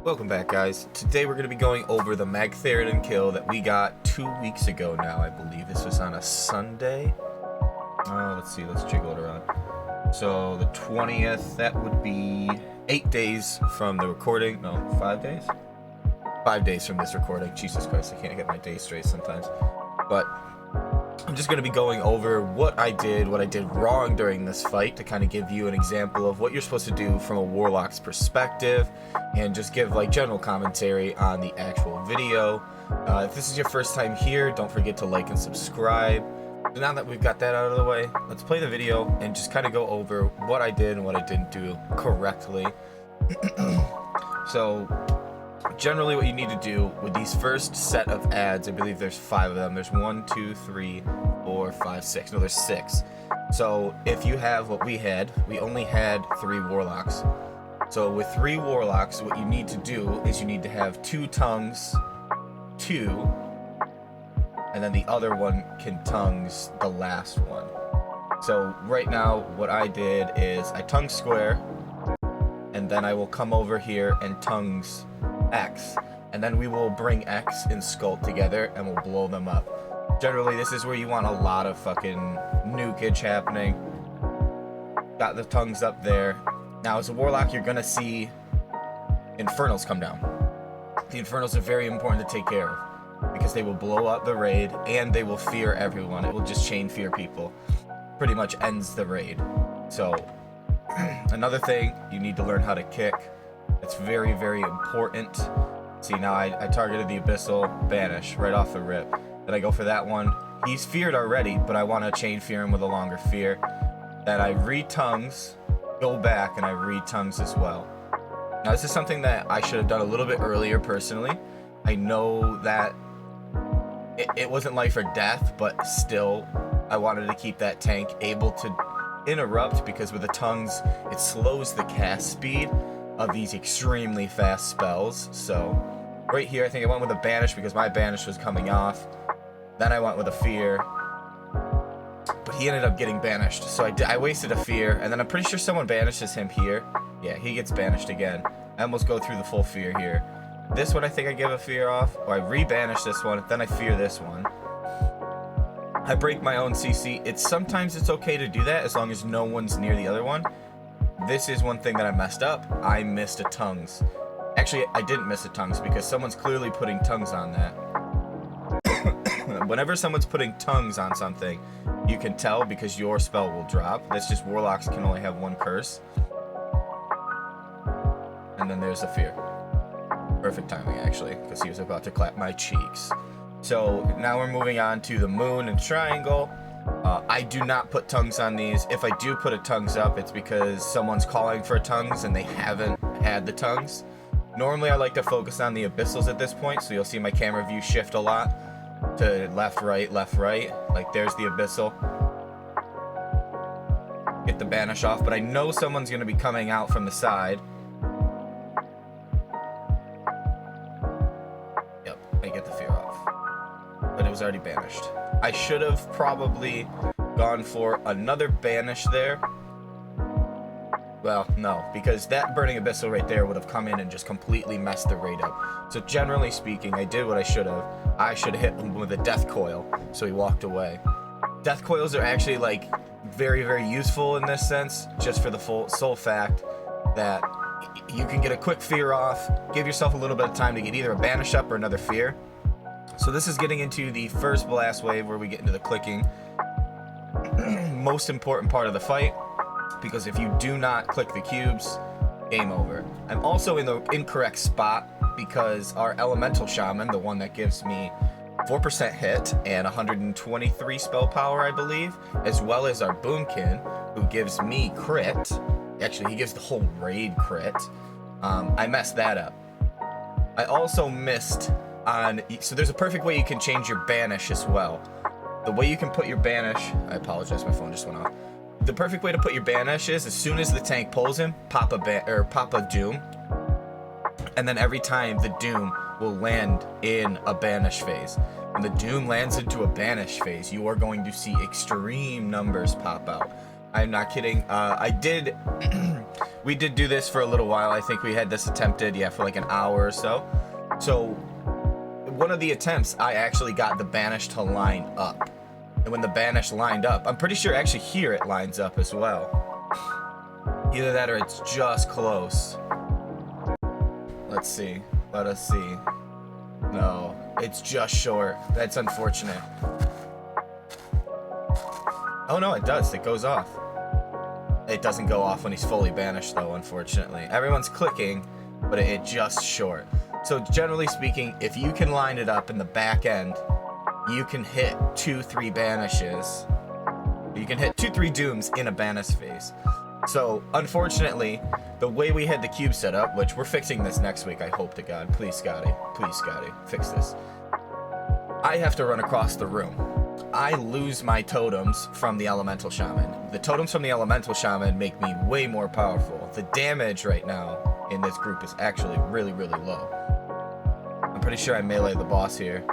Welcome back, guys. Today we're going to be going over the Magtheridon kill that we got 2 weeks ago now, I believe. This was on a Sunday. Let's see, let's jiggle it around. So the 20th, that would be 8 days from the recording. No, 5 days? 5 days from this recording. Jesus Christ, I can't get my days straight sometimes. But I'm just going to be going over what I did wrong during this fight to kind of give you an example of what you're supposed to do from a Warlock's perspective and just give like general commentary on the actual video. If this is your first time here, don't forget to like and subscribe. So now that we've got that out of the way, let's play the video and just kind of go over what I did and what I didn't do correctly. So generally what you need to do with these first set of ads, I believe there's 5 of them. There's 1, 2, 3, 4, 5, 6. No, there's 6. So if you have what we had, we only had 3 Warlocks. So with 3 Warlocks, what you need to do is you need to have 2 tongues, 2, and then the other one can tongues the last one. So right now what I did is I tongue square, and then I will come over here and tongues X, and then we will bring X and Sculpt together and we'll blow them up. Generally this is where you want a lot of fucking nukage happening. Got the tongues up there. Now as a Warlock you're gonna see Infernals come down. The Infernals are very important to take care of because they will blow up the raid and they will fear everyone. It will just chain fear people. Pretty much ends the raid. So another thing, you need to learn how to kick. It's very, very important. See, now I targeted the Abyssal, banish, right off the rip. Then I go for that one. He's feared already, but I want to chain fear him with a longer fear. Then I re-tongues, go back, and I re-tongues as well. Now this is something that I should have done a little bit earlier personally. I know that it wasn't life or death, but still, I wanted to keep that tank able to interrupt, because with the tongues, it slows the cast speed of these extremely fast spells. So right here I think I went with a banish because my banish was coming off. Then I went with a fear, but he ended up getting banished, so I wasted a fear, and then I'm pretty sure someone banishes him here. Yeah, he gets banished again. I almost go through the full fear here. This one I think I give a fear off, or I re-banish this one, then I fear this one. I break my own CC. Sometimes it's okay to do that as long as no one's near the other one. This is one thing that I messed up. I missed a tongues. Actually, I didn't miss a tongues because someone's clearly putting tongues on that. Whenever someone's putting tongues on something, you can tell because your spell will drop. That's just Warlocks can only have 1 curse. And then there's the fear. Perfect timing, actually, because he was about to clap my cheeks. So now we're moving on to the moon and triangle. I do not put tongues on these. If I do put a tongues up, it's because someone's calling for tongues and they haven't had the tongues. Normally I like to focus on the abyssals at this point, so you'll see my camera view shift a lot to left, right, like there's the abyssal. Get the banish off, but I know someone's going to be coming out from the side. Yep, I get the fear off, but it was already banished. I should have probably gone for another banish there. Well, no, because that burning abyssal right there would have come in and just completely messed the raid up. So generally speaking, I did what I should have. I should have hit him with a death coil, so he walked away. Death coils are actually like very, very useful in this sense, just for the sole fact that you can get a quick fear off, give yourself a little bit of time to get either a banish up or another fear. So this is getting into the first blast wave where we get into the clicking. Most important part of the fight, because if you do not click the cubes, game over. I'm also in the incorrect spot because our elemental shaman, the one that gives me 4% hit and 123 spell power, I believe, as well as our boomkin, who gives me crit. Actually, he gives the whole raid crit. I messed that up. I also missed on, so there's a perfect way you can change your banish as well. The way you can put your banish, I apologize, my phone just went off. The perfect way to put your banish is as soon as the tank pulls him, pop a doom, and then every time the doom will land in a banish phase. When the doom lands into a banish phase, you are going to see extreme numbers pop out. I'm not kidding. I did we did do this for a little while. I think we had this attempted, yeah, for like an hour or so. So one of the attempts, I actually got the banish to line up. And when the banish lined up, I'm pretty sure actually here it lines up as well. Either that or it's just close. Let's see. Let us see. No, it's just short. That's unfortunate. Oh no, it does. It goes off. It doesn't go off when he's fully banished though, unfortunately. Everyone's clicking, but it just short. So generally speaking, if you can line it up in the back end, you can hit 2-3 banishes. You can hit 2-3 dooms in a banish phase. So unfortunately, the way we had the cube set up, which we're fixing this next week, I hope to God. Please, Scotty, fix this. I have to run across the room. I lose my totems from the elemental shaman. The totems from the elemental shaman make me way more powerful. The damage right now in this group is actually really, really low. I'm pretty sure I melee the boss here.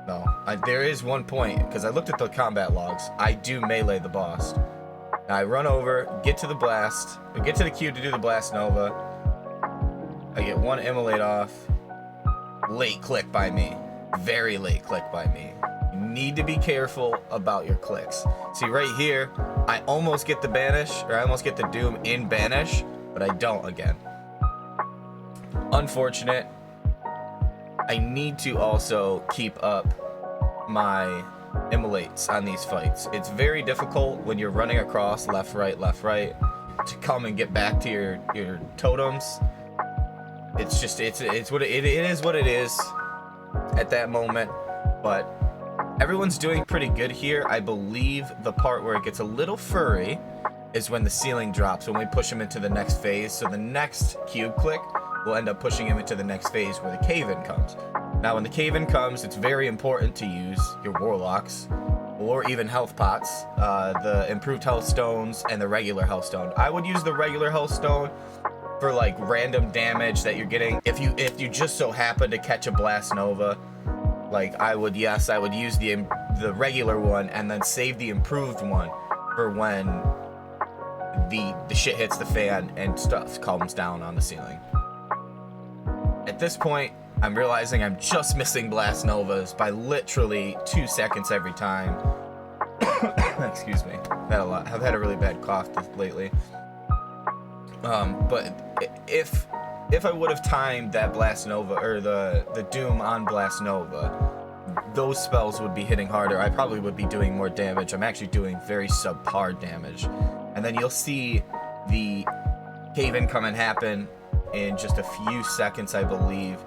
No, there is one point, because I looked at the combat logs. I do melee the boss. I run over, get to the blast, get to the cube to do the blast nova. I get one immolate off. Late click by me. Very late click by me. You need to be careful about your clicks. See right here, I almost get the banish, or I almost get the doom in banish, but I don't again. Unfortunate. I need to also keep up my immolates on these fights. It's very difficult when you're running across left, right, to come and get back to your totems. It's just, it's what it is what it is at that moment, but everyone's doing pretty good here. I believe the part where it gets a little furry is when the ceiling drops, when we push him into the next phase. So the next cube click will end up pushing him into the next phase where the cave-in comes. Now when the cave-in comes, it's very important to use your warlocks or even health pots, the improved health stones and the regular health stone. I would use the regular health stone for like random damage that you're getting. If you just so happen to catch a blast nova, like I would use the regular one and then save the improved one for when the shit hits the fan and stuff comes down on the ceiling. At this point, I'm realizing I'm just missing blast novas by literally 2 seconds every time. Excuse me. I've had a really bad cough lately. But if I would have timed that blast nova or the doom on blast nova, those spells would be hitting harder. I probably would be doing more damage. I'm actually doing very subpar damage. And then you'll see the cave-in come and happen in just a few seconds, I believe.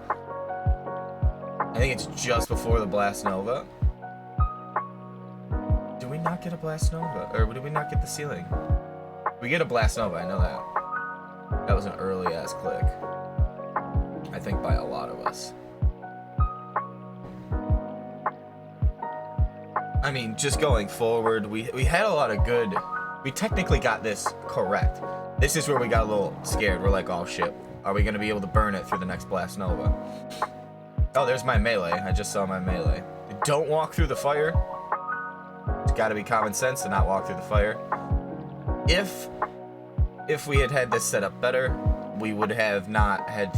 I think it's just before the blast nova. Did we not get a blast nova? Or did we not get the ceiling? We get a blast nova, I know that. That was an early ass click. I think by a lot of us. I mean, just going forward, we had a lot of good... We technically got this correct. This is where we got a little scared. We're like, oh shit, are we gonna be able to burn it through the next blast nova? Oh, there's my melee. I just saw my melee. Don't walk through the fire. It's gotta be common sense to not walk through the fire. If we had this set up better, we would have not had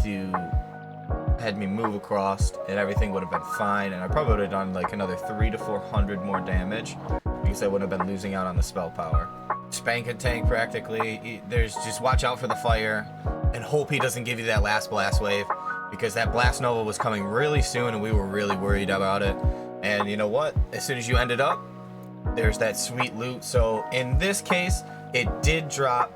me move across and everything would have been fine, and I probably would have done like another 300 to 400 more damage because I wouldn't have been losing out on the spell power. Spank and tank practically. There's just watch out for the fire and hope he doesn't give you that last blast wave, because that blast nova was coming really soon and we were really worried about it. And you know what? As soon as you ended up, there's that sweet loot. So in this case, it did drop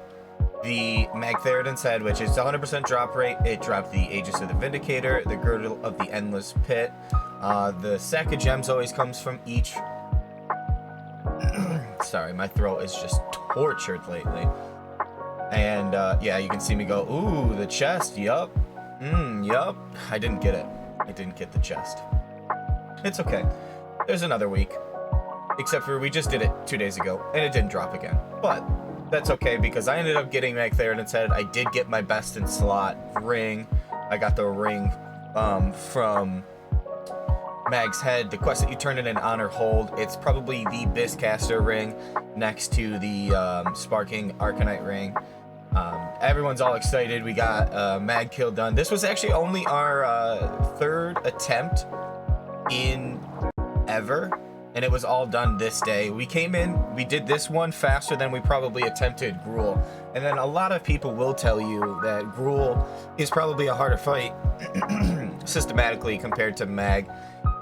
the Magtheridon's head, which is 100% drop rate. It dropped the Aegis of the Vindicator, the Girdle of the Endless Pit. The sack of gems always comes from each... Sorry, my throat is just tortured lately. And yeah, you can see me go, ooh, the chest, yup. Yup. I didn't get it. I didn't get the chest. It's okay. There's another week. Except for we just did it 2 days ago, and it didn't drop again. But that's okay, because I ended up getting Magtheridon's head. I did get my best in slot ring. I got the ring from Mag's head. The quest that you turn in an honor hold. It's probably the Biscaster ring next to the Sparking Arcanite ring. Everyone's all excited. We got mag kill done. This was actually only our third attempt in ever, and it was all done this day. We came in, we did this one faster than we probably attempted Gruul. And then a lot of people will tell you that Gruul is probably a harder fight systematically compared to mag.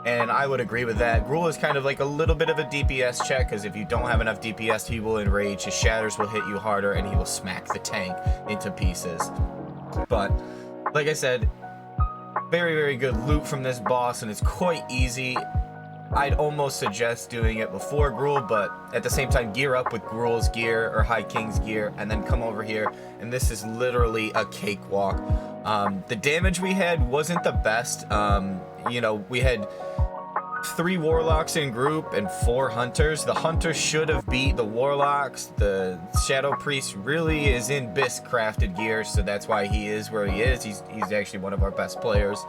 And I would agree with that. Gruul is kind of like a little bit of a DPS check, because if you don't have enough DPS, he will enrage, his shatters will hit you harder, and he will smack the tank into pieces. But, like I said, very, very good loot from this boss, and it's quite easy. I'd almost suggest doing it before Gruul, but at the same time, gear up with Gruul's gear or High King's gear, and then come over here, and this is literally a cakewalk. The damage we had wasn't the best. You know, we had 3 Warlocks in group and 4 Hunters. The Hunters should have beat the Warlocks. The Shadow Priest really is in Bisque crafted gear, so that's why he is where he is. He's actually one of our best players.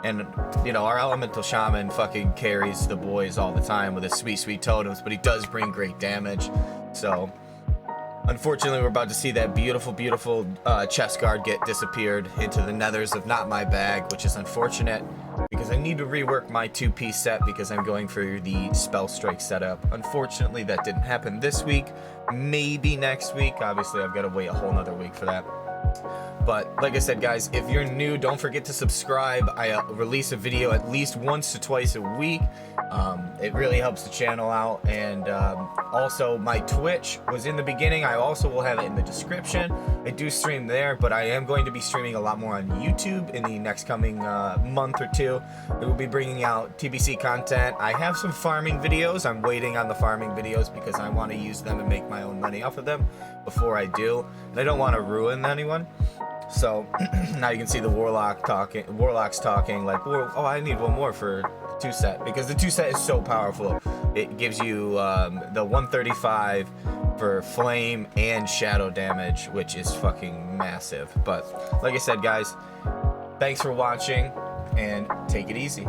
And, you know, our Elemental Shaman fucking carries the boys all the time with his sweet, sweet totems, but he does bring great damage. So, unfortunately, we're about to see that beautiful, beautiful chest guard get disappeared into the nethers of Not My Bag, which is unfortunate, because I need to rework my 2-piece set because I'm going for the Spell Strike setup. Unfortunately, that didn't happen this week. Maybe next week. Obviously, I've got to wait a whole nother week for that. But like I said, guys, if you're new, don't forget to subscribe. I release a video at least once to twice a week. It really helps the channel out. And also, my Twitch was in the beginning. I also will have it in the description. I do stream there, but I am going to be streaming a lot more on YouTube in the next coming month or two. We will be bringing out TBC content. I have some farming videos. I'm waiting on the farming videos because I want to use them and make my own money off of them before I do. And I don't want to ruin anyone. So now you can see the Warlocks talking like, oh, I need one more for the 2 set, because the 2 set is so powerful. It gives you the 135 for flame and shadow damage, which is fucking massive. But like I said, guys, thanks for watching, and take it easy.